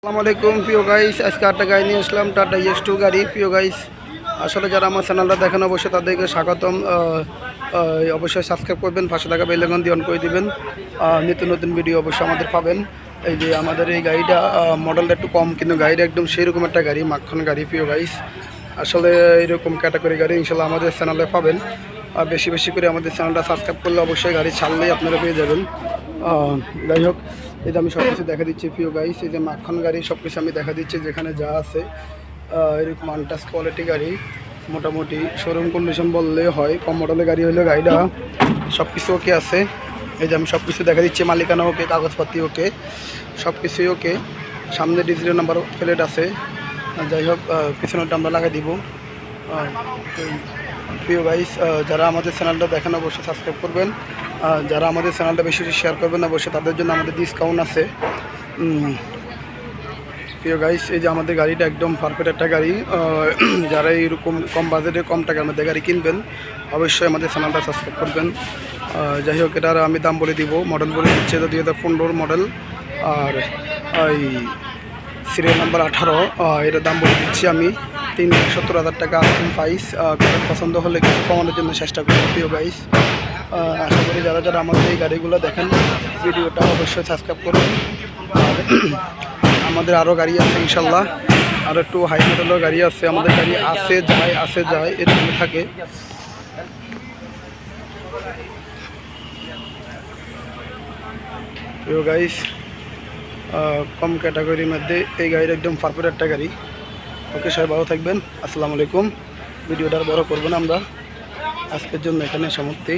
আসসালামু আলাইকুম প্রিয় গাইস, আজকে একটা গাড়ি নিয়ে আসলাম, টাটা EX2 গাড়ি। প্রিয় গাইস, আসলে যারা আমার চ্যানেলটা দেখেন অবশ্যই তাদেরকে স্বাগতম। অবশ্যই সাবস্ক্রাইব করবেন, পাশে থাকা বেল আইকন দিয়ে অন করে দিবেন, নিত্য নতুন ভিডিও অবশ্যই আমাদের পাবেন। এই যে আমাদের এই গাড়িটা মডেলটা একটু কম, কিন্তু গাড়িটা একদম সেরকম একটা গাড়ি, মাখন গাড়ি। প্রিয় গাইস, আসলে এরকম ক্যাটাগরি গাড়ি ইনশাল্লাহ আমাদের চ্যানেলে পাবেন। বেশি বেশি করে আমাদের চ্যানেলটা সাবস্ক্রাইব করলে অবশ্যই গাড়ি ছাড়লেই আপনারা পেয়ে যাবেন। যাই হোক, এই যে আমি সব কিছু দেখা দিচ্ছি প্রিয় গাইস। এই যে মাখন গাড়ি সব কিছু আমি দেখা দিচ্ছি, যেখানে যা আছে এরকম আনটাচ কোয়ালিটি গাড়ি, মোটামুটি শোরুম কন্ডিশন বললে হয়। কম মডেলের গাড়ি হলে গাড়িটা সব কিছু ওকে আছে। এই যে আমি সব কিছু দেখা দিচ্ছি, মালিকানা ওকে, কাগজপাতি ওকে, সব কিছুই ওকে। সামনে ডিজিটাল নাম্বার প্লেট আছে। যাই হোক, পিছনেরটা আমরা লাগাই দিব। প্রিয় গাইস, যারা আমাদের চ্যানেলটা দেখেন অবশ্যই সাবস্ক্রাইব করবেন। যারা আমাদের চ্যানেলটা বেশি বেশি শেয়ার করবেন অবশ্যই তাদের জন্য আমাদের ডিসকাউন্ট আছে। প্রিয় গাইস, এই যে আমাদের গাড়িটা একদম পারফেক্ট একটা গাড়ি। যারা এইরকম কম বাজেটে কম টাকার মধ্যে গাড়ি কিনবেন অবশ্যই আমাদের চ্যানেলটা সাবস্ক্রাইব করবেন। যাই হোক, এটার আমি দাম বলে দিব, মডেল বলে দিচ্ছে, এটা 2015 মডেল, আর এই সিরিয়াল নাম্বার 18। এটার দাম বলে দিচ্ছি আমি 3,70,000 টাকা আস্কিং প্রাইস। পছন্দ হলে কিছু কমানোর জন্য চেষ্টা করব। প্রিয় গাইস, আশা করি যারা যারা আমাদের এই গাড়িগুলো দেখেন ভিডিওটা অবশ্যই সাবস্ক্রাইব করবেন। আর আমাদের আরও গাড়ি আছে ইনশাল্লাহ, আর একটু হাই মডেলের গাড়ি আছে। আমাদের গাড়ি আসে যায় এরকম থাকে। প্রিয় গাইস, কম ক্যাটাগরির মধ্যে এই গাড়ির একদম পারফেক্ট একটা গাড়ি। ওকে, সবাই ভালো থাকবেন। আসসালামু আলাইকুম। ভিডিওটা বড় করবেন আমরা, আজকের জন্য এখানে সমাপ্তি।